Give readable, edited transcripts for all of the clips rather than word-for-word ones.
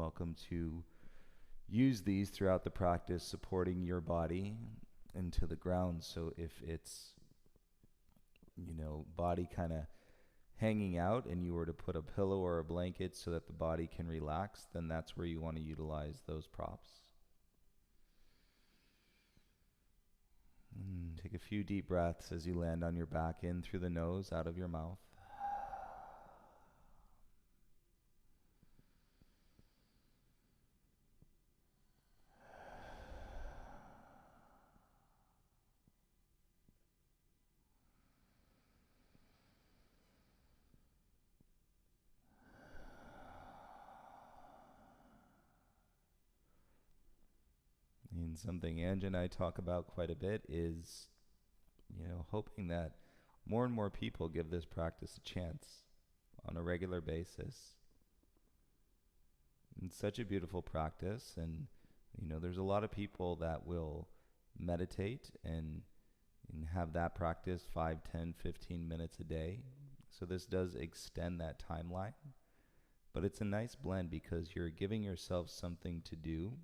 welcome to use these throughout the practice, supporting your body into the ground. So if it's, body kind of hanging out and you were to put a pillow or a blanket so that the body can relax, then that's where you want to utilize those props. Take a few deep breaths as you land on your back, in through the nose, out of your mouth. And something Angie and I talk about quite a bit is, hoping that more and more people give this practice a chance on a regular basis. It's such a beautiful practice, and there's a lot of people that will meditate and have that practice 5, 10, 15 minutes a day. So this does extend that timeline, but it's a nice blend because you're giving yourself something to do,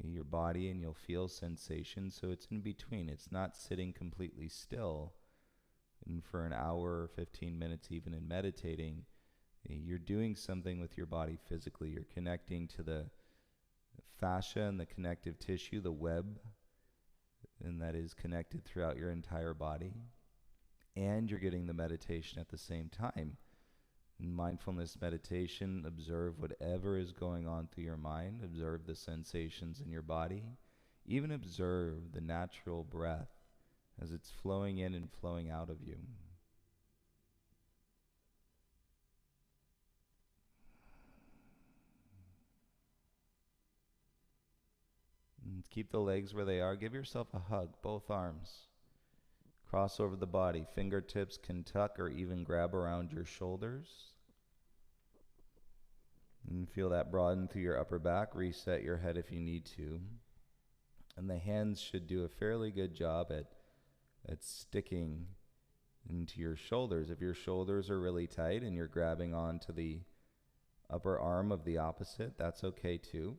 your body, and you'll feel sensation. So it's in between. It's not sitting completely still and for an hour or 15 minutes even in meditating. You're doing something with your body physically. You're connecting to the fascia and the connective tissue, the web, and that is connected throughout your entire body. And you're getting the meditation at the same time. In mindfulness meditation, observe whatever is going on through your mind. Observe the sensations in your body. Even observe the natural breath as it's flowing in and flowing out of you. And keep the legs where they are. Give yourself a hug, both arms. Cross over the body. Fingertips can tuck or even grab around your shoulders. And feel that broaden through your upper back. Reset your head if you need to. And the hands should do a fairly good job at sticking into your shoulders. If your shoulders are really tight and you're grabbing onto the upper arm of the opposite, that's okay too.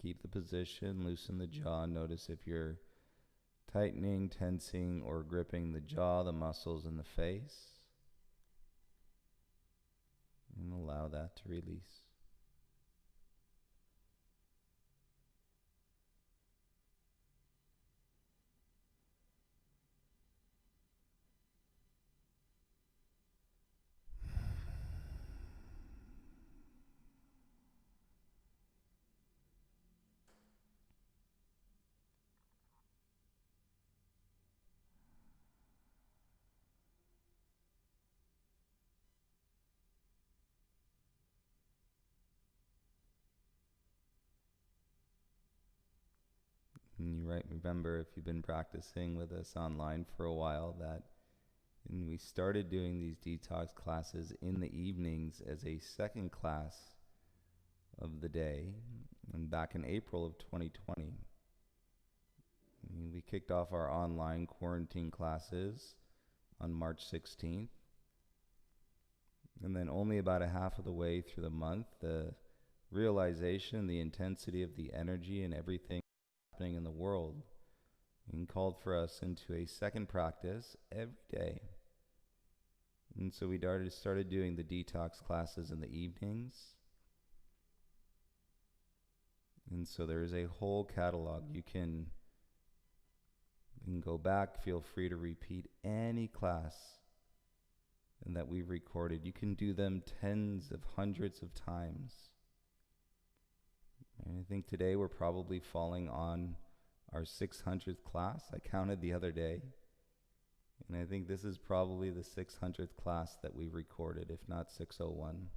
Keep the position, loosen the jaw. Notice if you're tightening, tensing, or gripping the jaw, the muscles in the face. And allow that to release. And you right, remember, if you've been practicing with us online for a while, that we started doing these detox classes in the evenings as a second class of the day, and back in April of 2020. We kicked off our online quarantine classes on March 16th. And then only about a half of the way through the month, the realization, the intensity of the energy and everything happening in the world, and called for us into a second practice every day. And so we started doing the detox classes in the evenings. And so there is a whole catalog. You can go back, feel free to repeat any class and that we've recorded. You can do them tens of hundreds of times. And I think today we're probably falling on our 600th class. I counted the other day. And I think this is probably the 600th class that we've recorded, if not 601.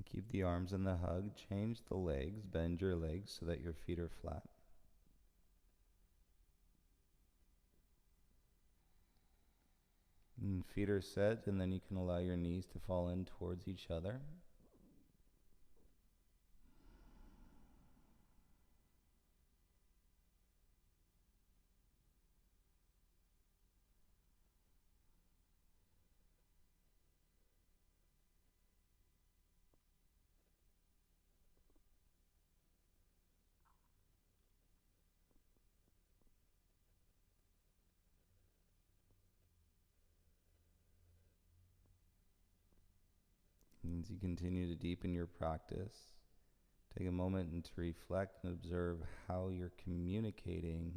Keep the arms in the hug. Change the legs. Bend your legs so that your feet are flat. And feet are set, and then you can allow your knees to fall in towards each other. And as you continue to deepen your practice, take a moment and to reflect and observe how you're communicating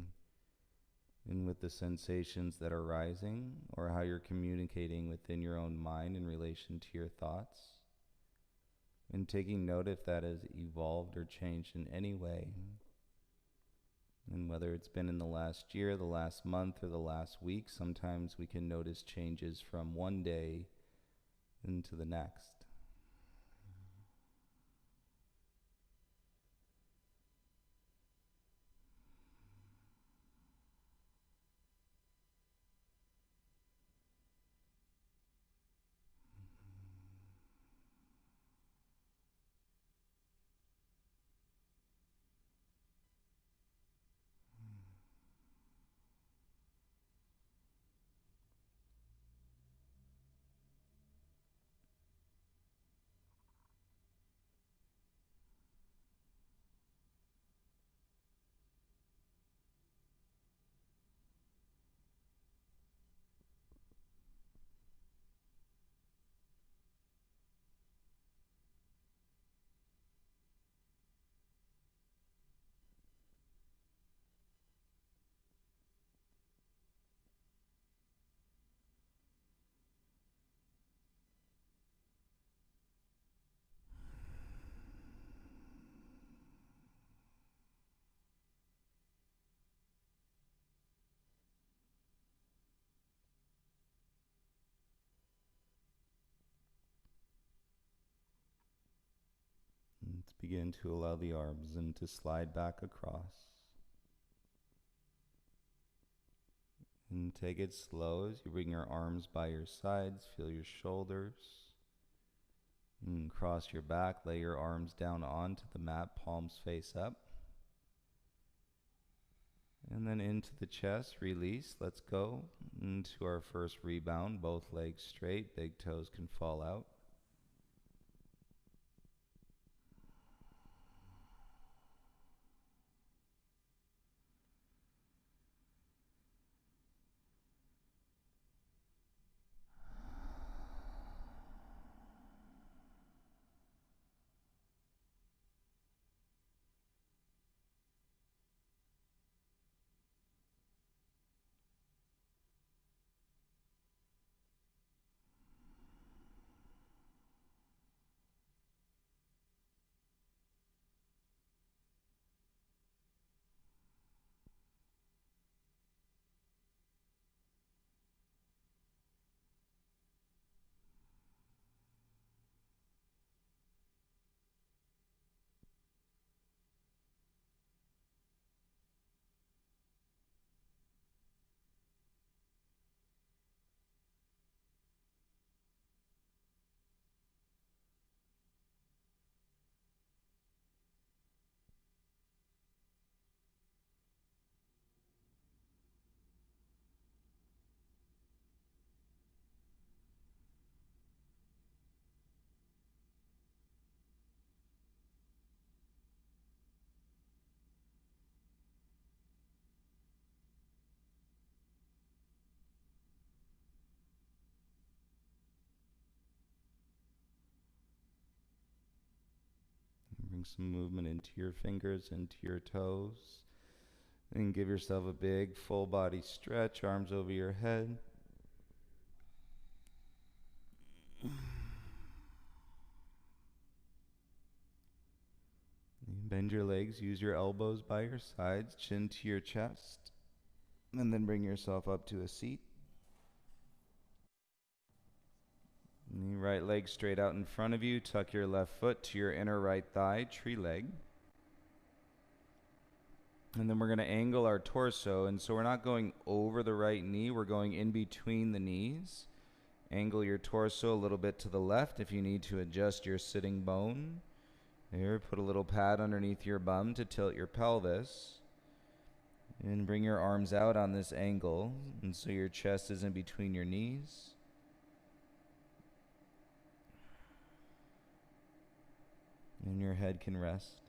and with the sensations that are rising, or how you're communicating within your own mind in relation to your thoughts, and taking note if that has evolved or changed in any way, and whether it's been in the last year, the last month, or the last week. Sometimes we can notice changes from one day into the next. Let's begin to allow the arms and to slide back across. And take it slow as you bring your arms by your sides. Feel your shoulders. And cross your back. Lay your arms down onto the mat, palms face up. And then into the chest, release. Let's go into our first rebound. Both legs straight, big toes can fall out. Bring some movement into your fingers, into your toes. And give yourself a big full body stretch, arms over your head. Bend your legs, use your elbows by your sides, chin to your chest. And then bring yourself up to a seat. Your right leg straight out in front of you. Tuck your left foot to your inner right thigh, tree leg. And then we're going to angle our torso. And so we're not going over the right knee. We're going in between the knees. Angle your torso a little bit to the left if you need to adjust your sitting bone. Here, put a little pad underneath your bum to tilt your pelvis. And bring your arms out on this angle. And so your chest is in between your knees. And your head can rest.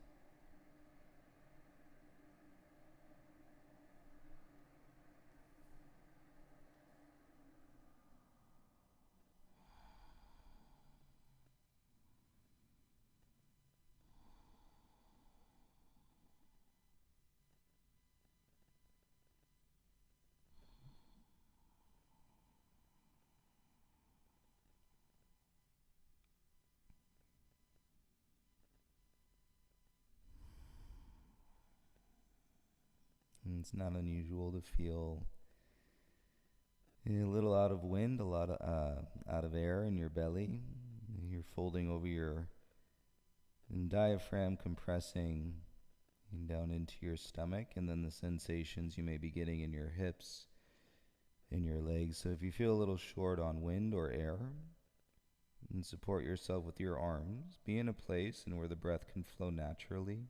And it's not unusual to feel a little out of wind, a lot of out of air in your belly. You're folding over your diaphragm, compressing down into your stomach, and then the sensations you may be getting in your hips, in your legs. So if you feel a little short on wind or air, and support yourself with your arms. Be in a place and where the breath can flow naturally.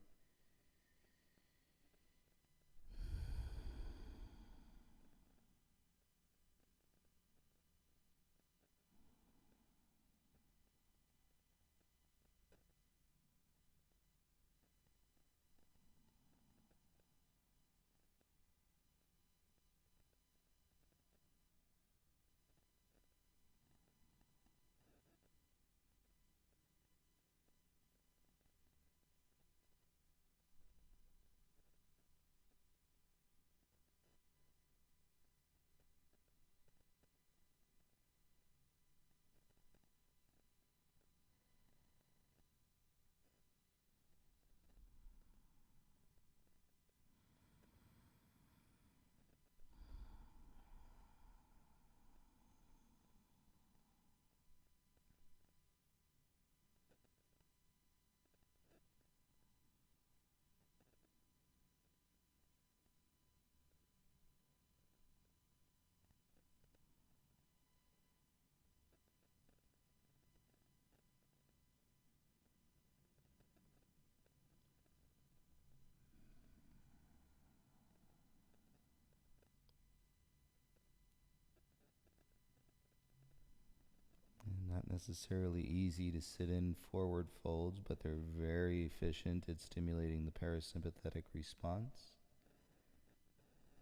Not necessarily easy to sit in forward folds, but they're very efficient at stimulating the parasympathetic response.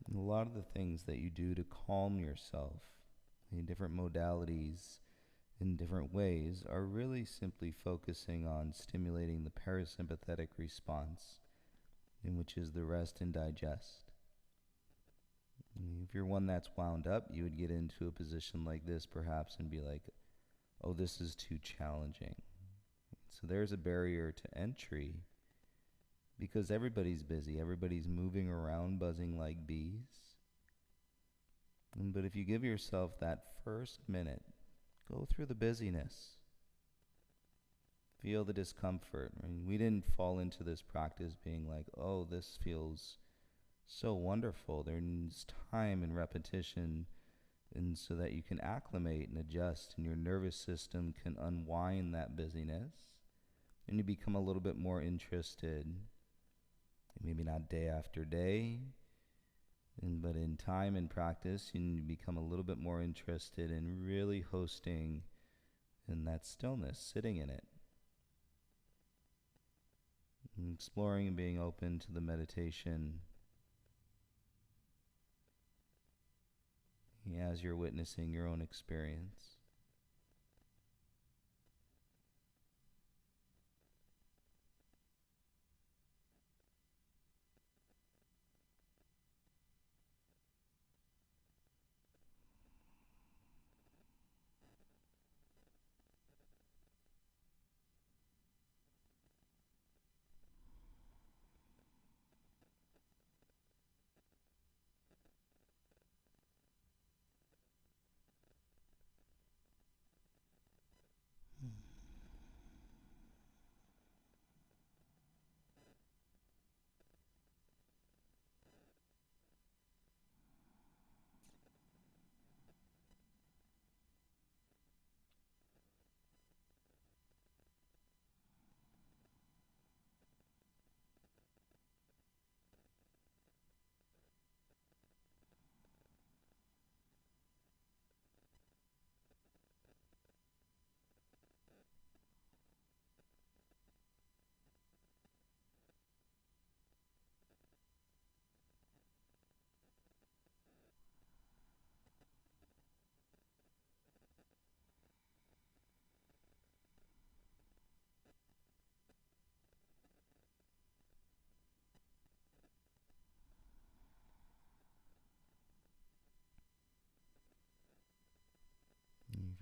And a lot of the things that you do to calm yourself in different modalities, in different ways, are really simply focusing on stimulating the parasympathetic response, in which is the rest and digest. If you're one that's wound up, you would get into a position like this perhaps and be like, oh, this is too challenging. So there's a barrier to entry because everybody's busy. Everybody's moving around, buzzing like bees. But if you give yourself that first minute, go through the busyness. Feel the discomfort. I mean, we didn't fall into this practice being like, oh, this feels so wonderful. There's time and repetition, and so that you can acclimate and adjust, and your nervous system can unwind that busyness, and you become a little bit more interested, maybe not day after day, but in time and practice, you become a little bit more interested in really hosting in that stillness, sitting in it, and exploring and being open to the meditation as you're witnessing your own experience.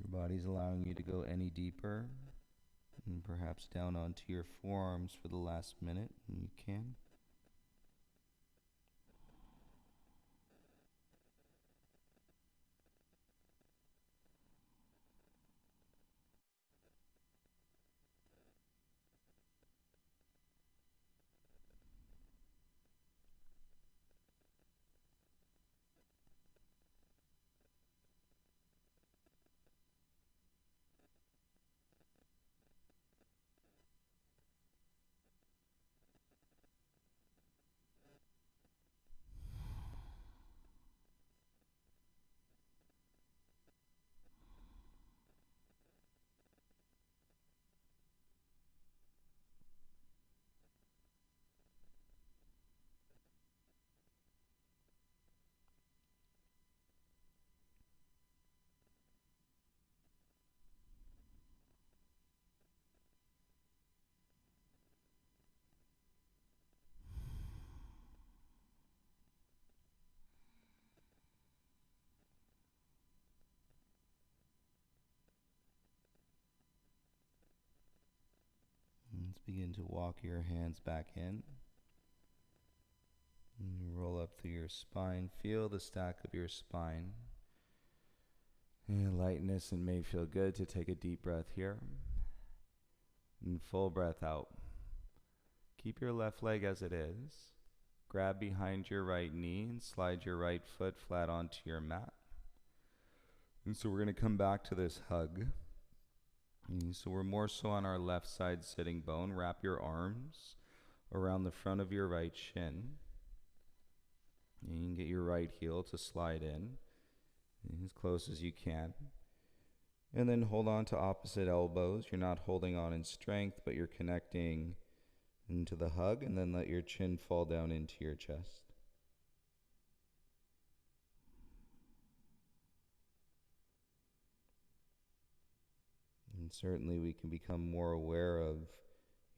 If your body's allowing you to go any deeper, and perhaps down onto your forearms for the last minute, and you can. Let's begin to walk your hands back in. And roll up through your spine. Feel the stack of your spine. And lightness, and may feel good to take a deep breath here. And full breath out. Keep your left leg as it is. Grab behind your right knee and slide your right foot flat onto your mat. And so we're going to come back to this hug. And so we're more so on our left side sitting bone. Wrap your arms around the front of your right shin. And you can get your right heel to slide in as close as you can. And then hold on to opposite elbows. You're not holding on in strength, but you're connecting into the hug, and then let your chin fall down into your chest. And certainly we can become more aware of,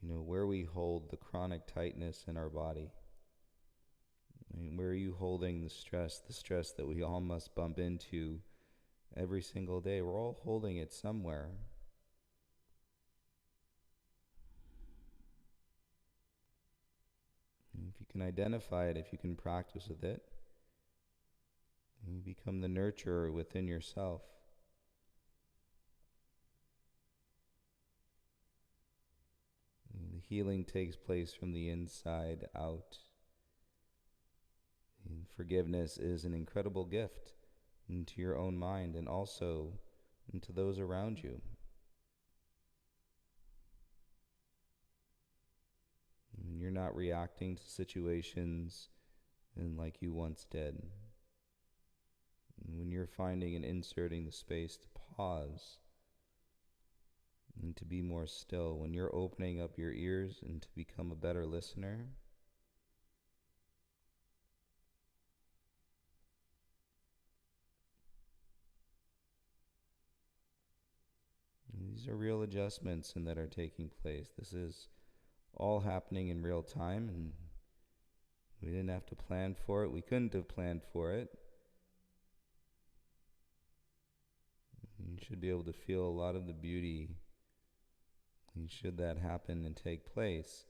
where we hold the chronic tightness in our body. I mean, where are you holding the stress that we all must bump into every single day? We're all holding it somewhere. And if you can identify it, if you can practice with it, you become the nurturer within yourself. And the healing takes place from the inside out. And forgiveness is an incredible gift into your own mind and also into those around you. And you're not reacting to situations like you once did. And when you're finding and inserting the space to pause and to be more still, when you're opening up your ears and to become a better listener, these are real adjustments and that are taking place. This is all happening in real time, and we didn't have to plan for it. We couldn't have planned for it. You should be able to feel a lot of the beauty, should that happen and take place,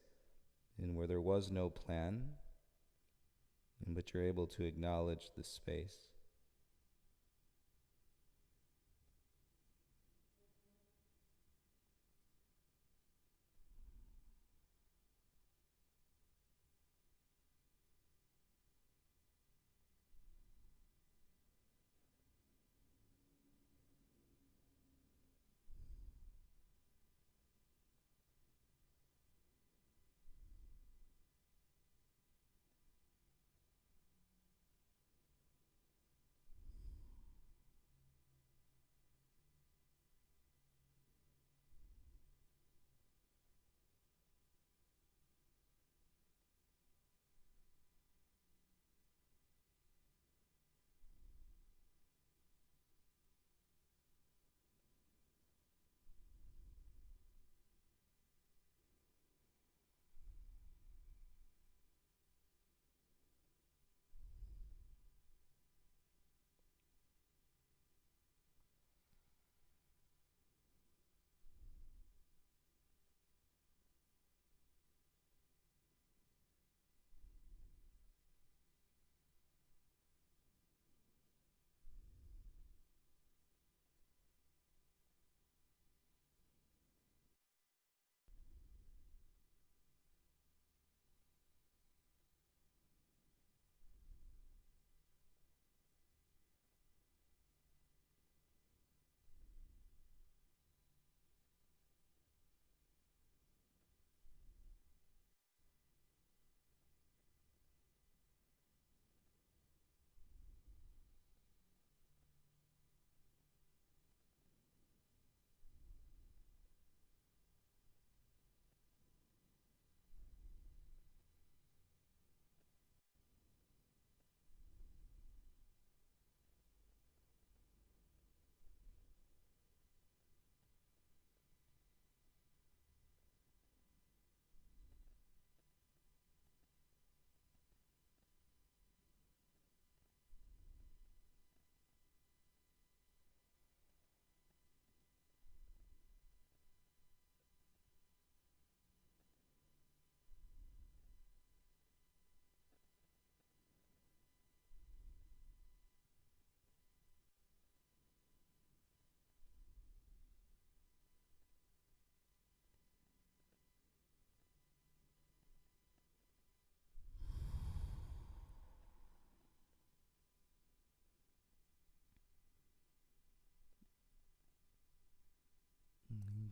and where there was no plan, but you're able to acknowledge the space.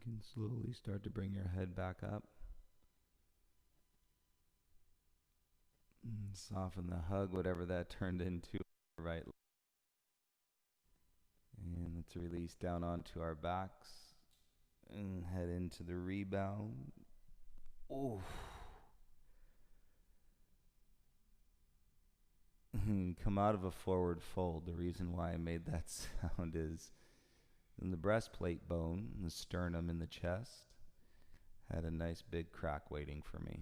can slowly start to bring your head back up. Soften the hug, whatever that turned into, right. And let's release down onto our backs and head into the rebound. Oof. Come out of a forward fold. The reason why I made that sound is in the breastplate bone, the sternum in the chest, had a nice big crack waiting for me.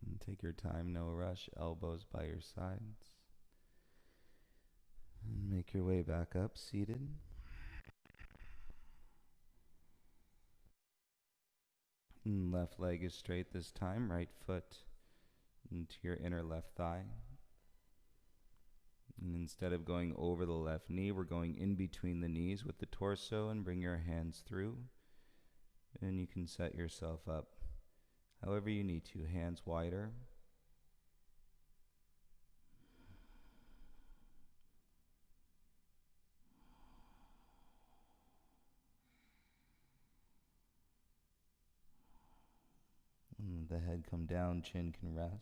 And take your time, no rush, elbows by your sides. And make your way back up, seated. And left leg is straight this time, right foot into your inner left thigh. And instead of going over the left knee, we're going in between the knees with the torso and bring your hands through. And you can set yourself up however you need to, hands wider. And the head come down, chin can rest.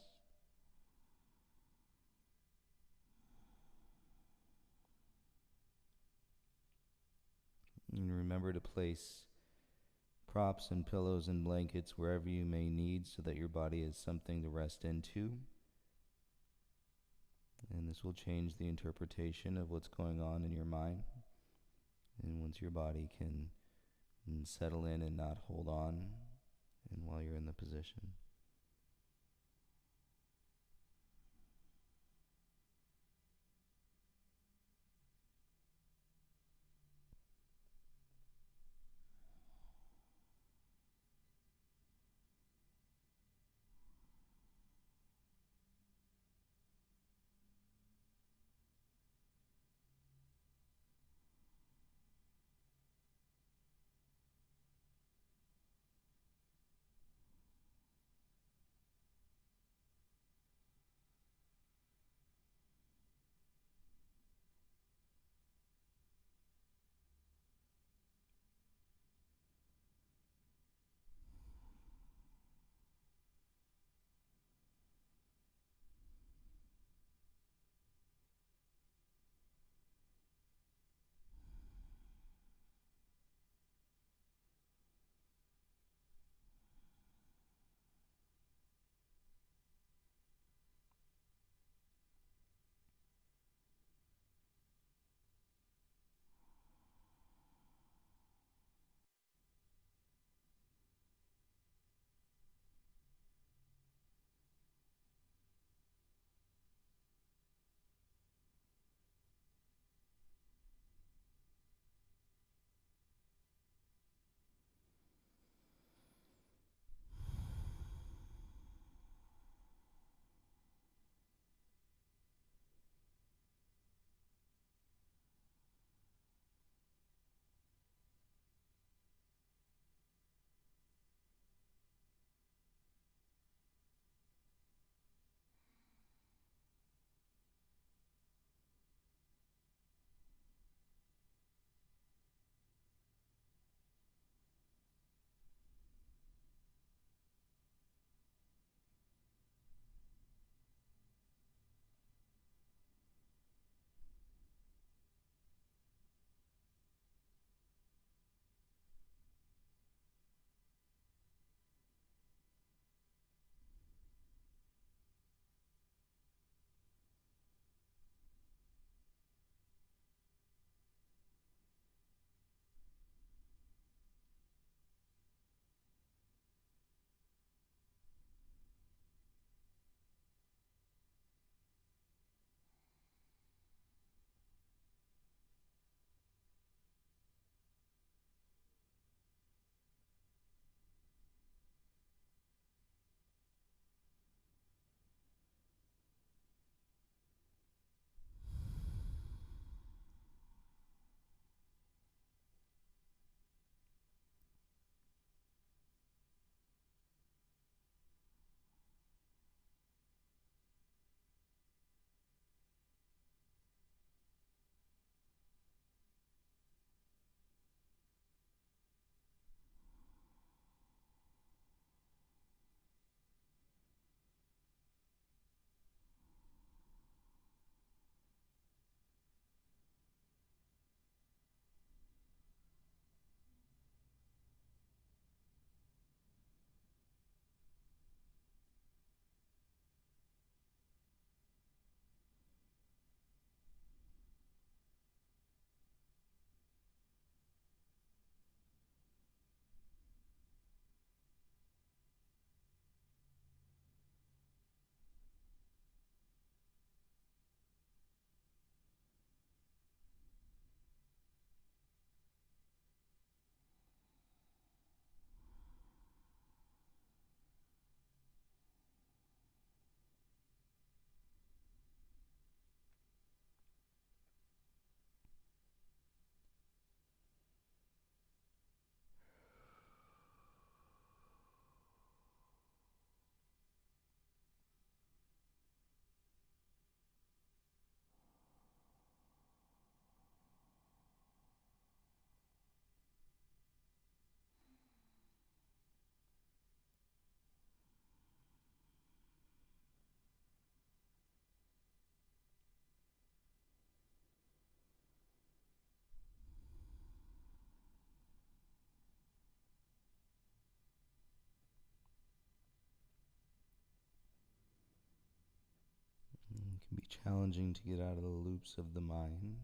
And remember to place props and pillows and blankets wherever you may need so that your body has something to rest into. And this will change the interpretation of what's going on in your mind. And once your body can settle in and not hold on, and while you're in the position. It can be challenging to get out of the loops of the mind.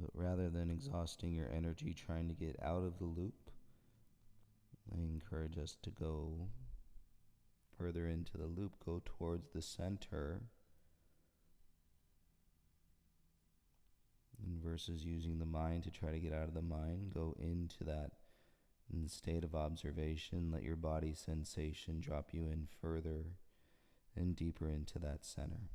But rather than exhausting your energy trying to get out of the loop, I encourage us to go further into the loop, go towards the center, and versus using the mind to try to get out of the mind, go into that state of observation. Let your body sensation drop you in further and deeper into that center.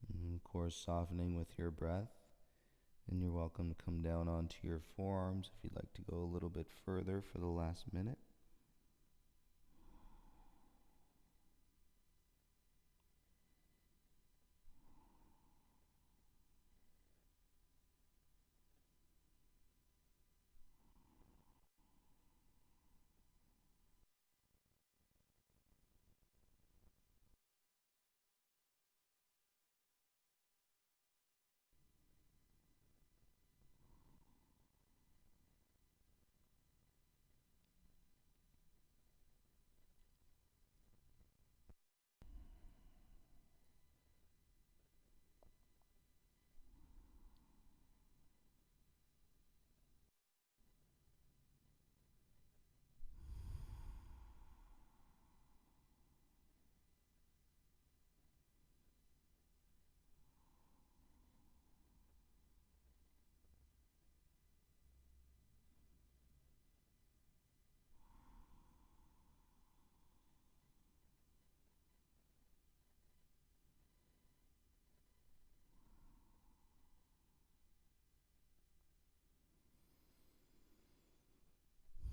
And of course, softening with your breath. And you're welcome to come down onto your forearms if you'd like to go a little bit further for the last minute.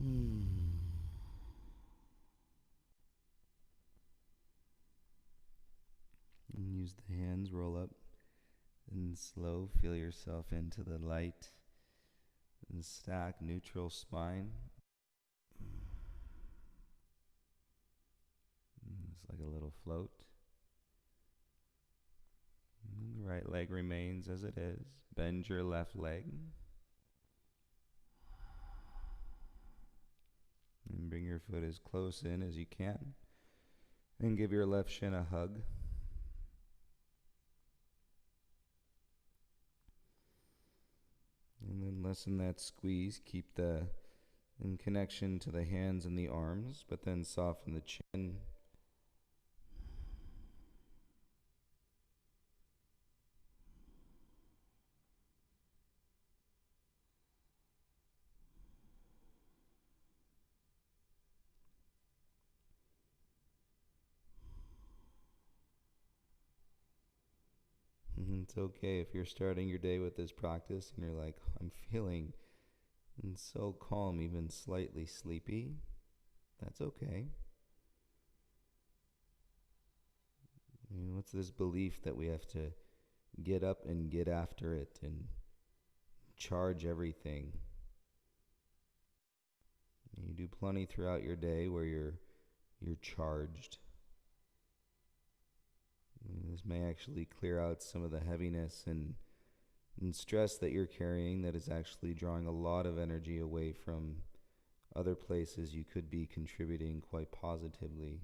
And use the hands, roll up and slow. Feel yourself into the light and stack neutral spine. It's like a little float. And the right leg remains as it is. Bend your left leg. And bring your foot as close in as you can. And give your left shin a hug. And then lessen that squeeze. Keep the in connection to the hands and the arms, but then soften the chin. It's okay if you're starting your day with this practice and you're like, I'm feeling so calm, even slightly sleepy. That's okay. What's this belief that we have to get up and get after it and charge everything? You do plenty throughout your day where you're charged. This may actually clear out some of the heaviness and stress that you're carrying that is actually drawing a lot of energy away from other places you could be contributing quite positively.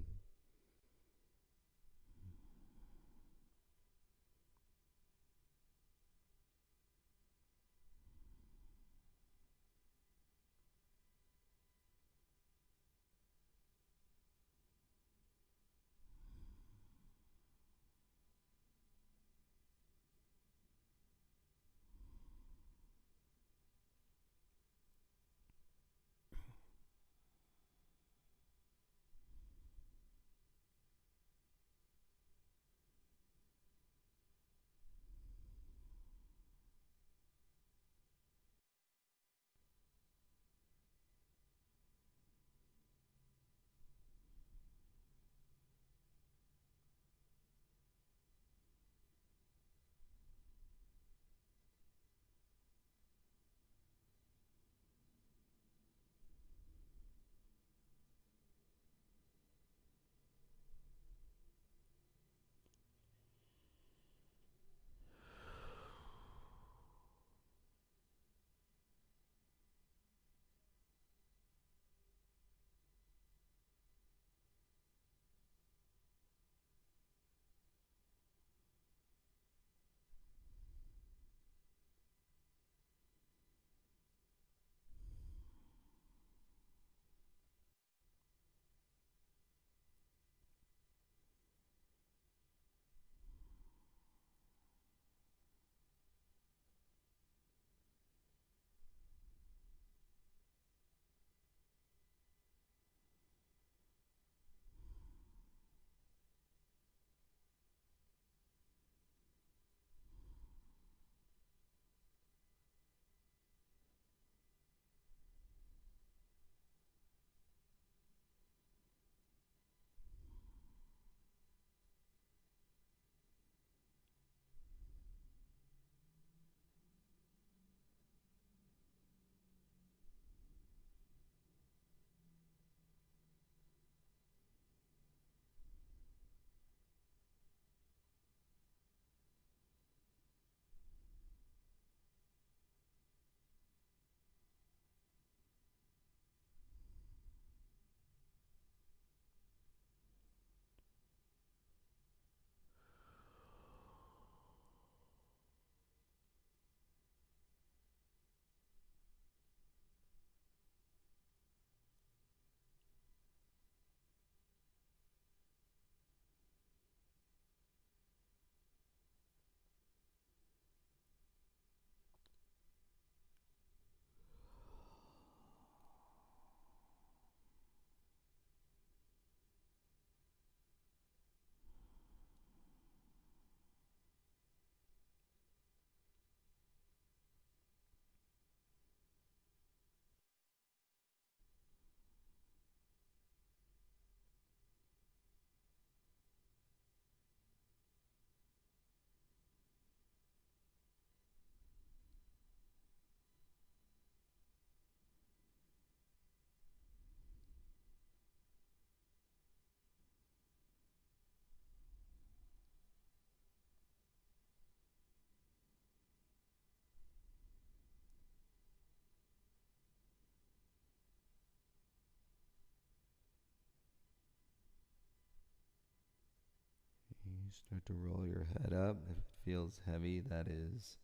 You start to roll your head up. If it feels heavy, that is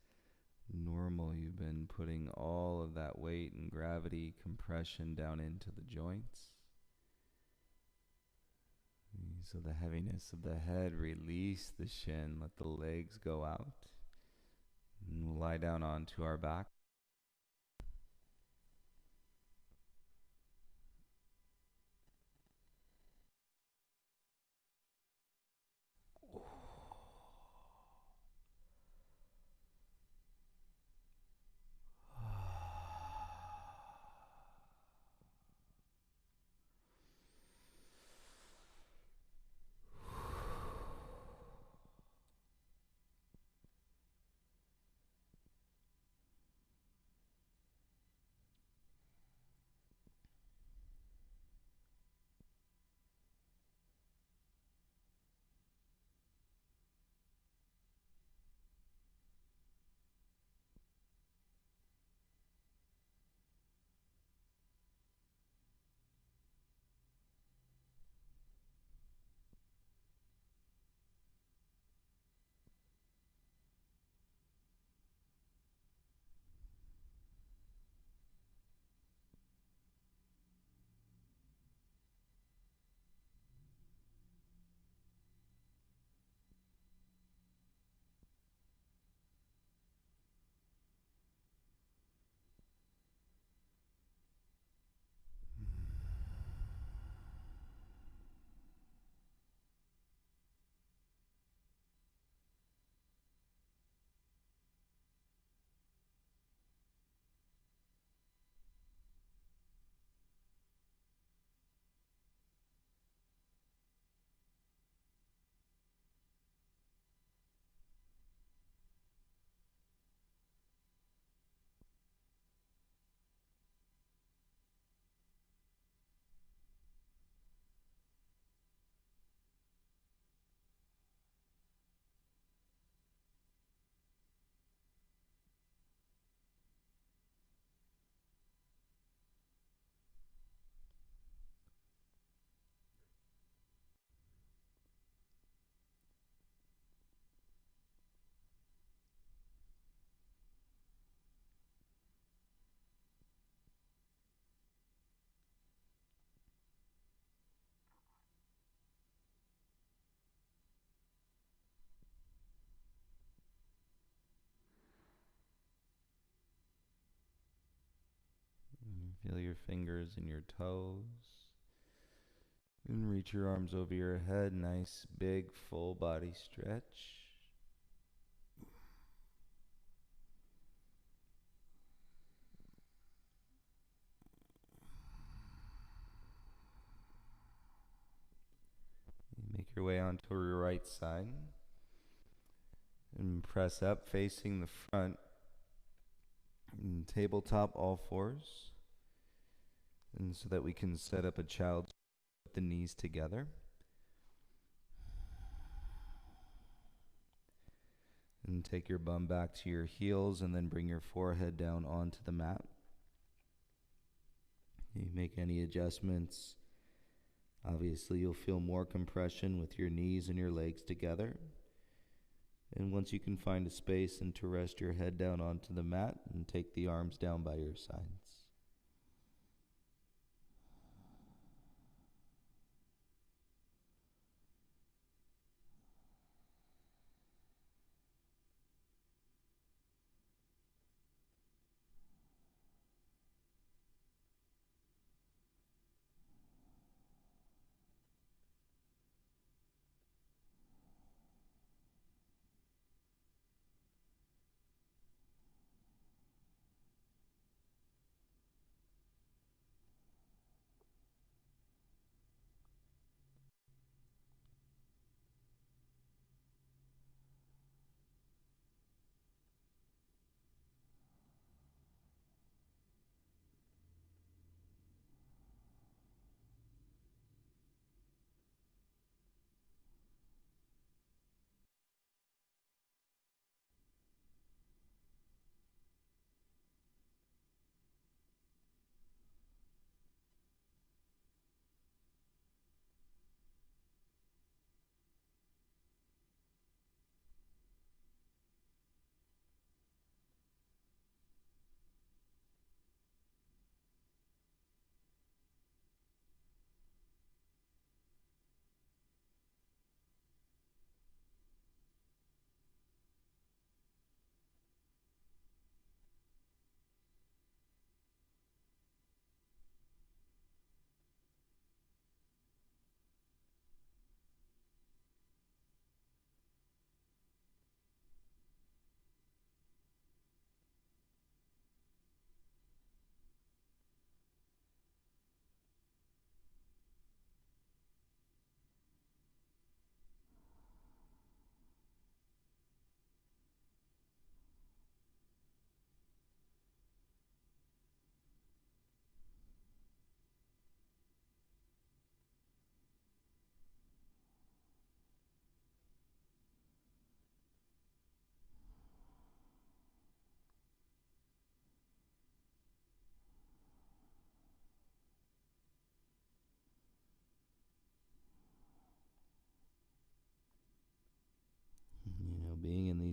normal. You've been putting all of that weight and gravity compression down into the joints. So the heaviness of the head, release the shin, let the legs go out. And we'll lie down onto our back. Feel your fingers and your toes. And reach your arms over your head. Nice, big, full body stretch. Make your way onto your right side. And press up, facing the front. And tabletop, all fours. And so that we can set up a child's with the knees together. And take your bum back to your heels and then bring your forehead down onto the mat. You make any adjustments. Obviously, you'll feel more compression with your knees and your legs together. And once you can find a space and to rest your head down onto the mat and take the arms down by your sides.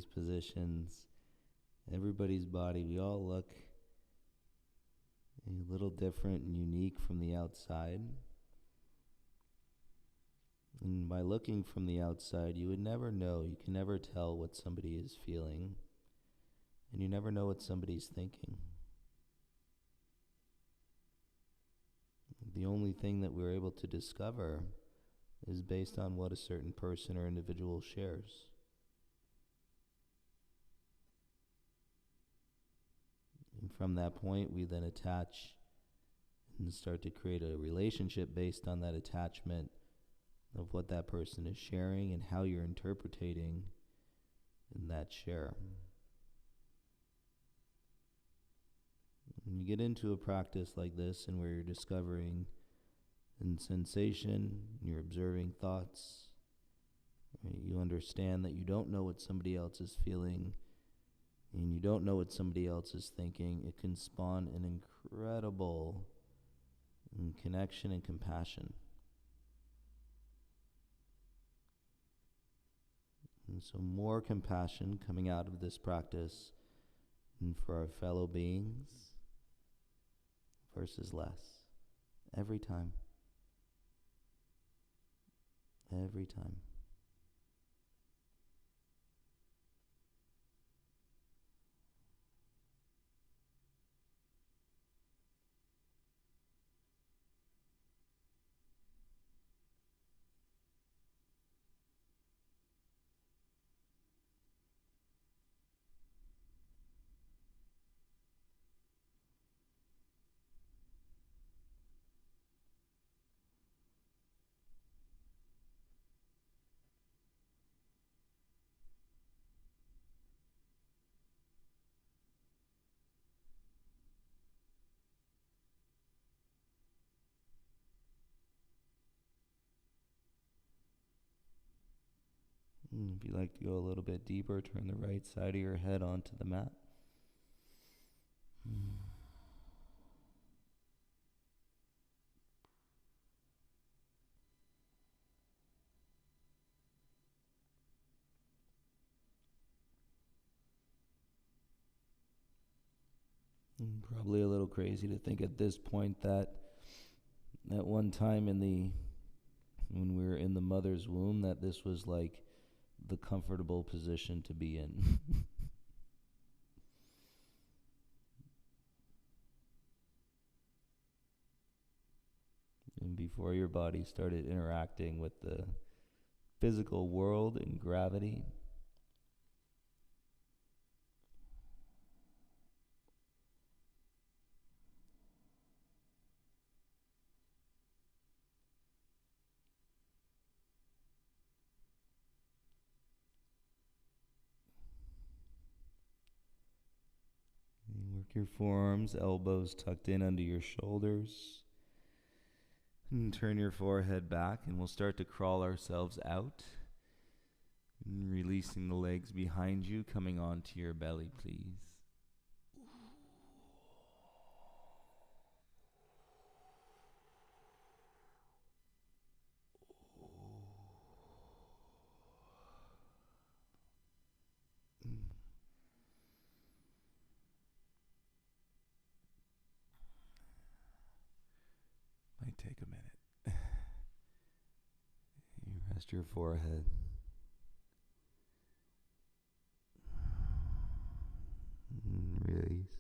these positions. Everybody's body, we all look a little different and unique from the outside. And by looking from the outside, you would never know, you can never tell what somebody is feeling, and you never know what somebody's thinking. The only thing that we're able to discover is based on what a certain person or individual shares. And from that point, we then attach and start to create a relationship based on that attachment of what that person is sharing and how you're interpreting in that share. When you get into a practice like this and where you're discovering in sensation, you're observing thoughts, right? You understand that you don't know what somebody else is feeling and you don't know what somebody else is thinking. It can spawn an incredible connection and compassion. And so more compassion coming out of this practice and for our fellow beings versus less. Every time. Every time. If you'd like to go a little bit deeper, turn the right side of your head onto the mat. Probably a little crazy to think at this point that at one time when we were in the mother's womb, that this was like the comfortable position to be in. And before your body started interacting with the physical world and gravity, you work your forearms, elbows tucked in under your shoulders. And turn your forehead back, and we'll start to crawl ourselves out. And releasing the legs behind you, coming onto your belly, please. Might take a minute. You rest your forehead. Release.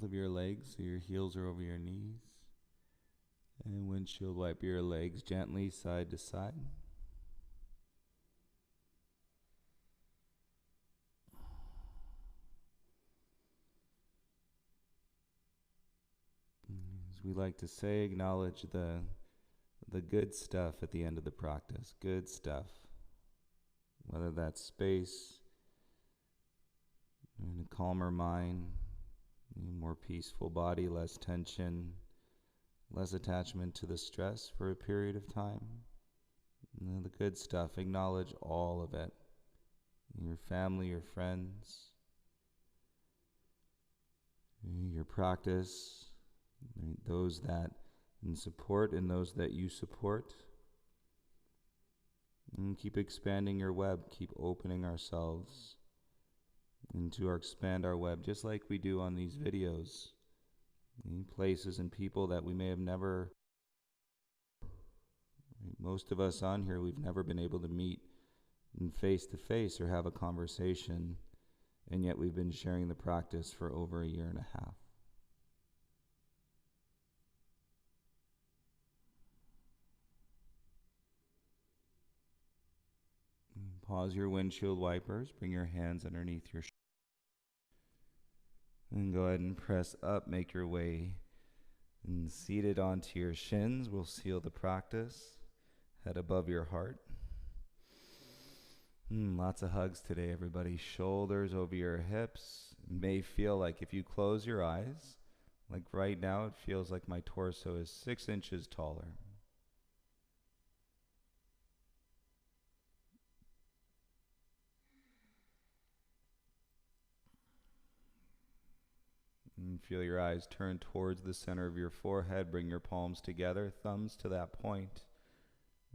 both of your legs so your heels are over your knees. And windshield wipe your legs gently side to side. As we like to say, acknowledge the good stuff at the end of the practice. Good stuff. Whether that's space, and a calmer mind, a more peaceful body, less tension, less attachment to the stress for a period of time. The good stuff, acknowledge all of it. Your family, your friends, your practice, those that in support and those that you support. And keep expanding your web, keep opening ourselves expand our web, just like we do on these videos. Places and people that we may have never, most of us on here, we've never been able to meet face to face or have a conversation, and yet we've been sharing the practice for over a year and a half. Pause your windshield wipers, bring your hands underneath your shoulders. And go ahead and press up, make your way and seated onto your shins. We'll seal the practice. Head above your heart. Lots of hugs today, everybody. Shoulders over your hips. It may feel like if you close your eyes, like right now, it feels like my torso is 6 inches taller. And feel your eyes turn towards the center of your forehead. Bring your palms together, thumbs to that point,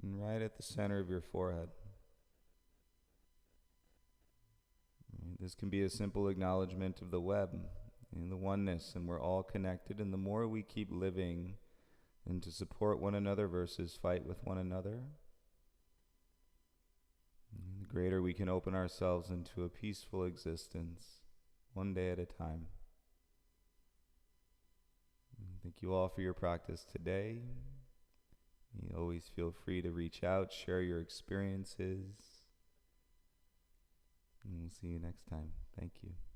and right at the center of your forehead. This can be a simple acknowledgement of the web and the oneness, and we're all connected. And the more we keep living and to support one another versus fight with one another, the greater we can open ourselves into a peaceful existence, one day at a time. Thank you all for your practice today. You always feel free to reach out, share your experiences, and we'll see you next time. Thank you.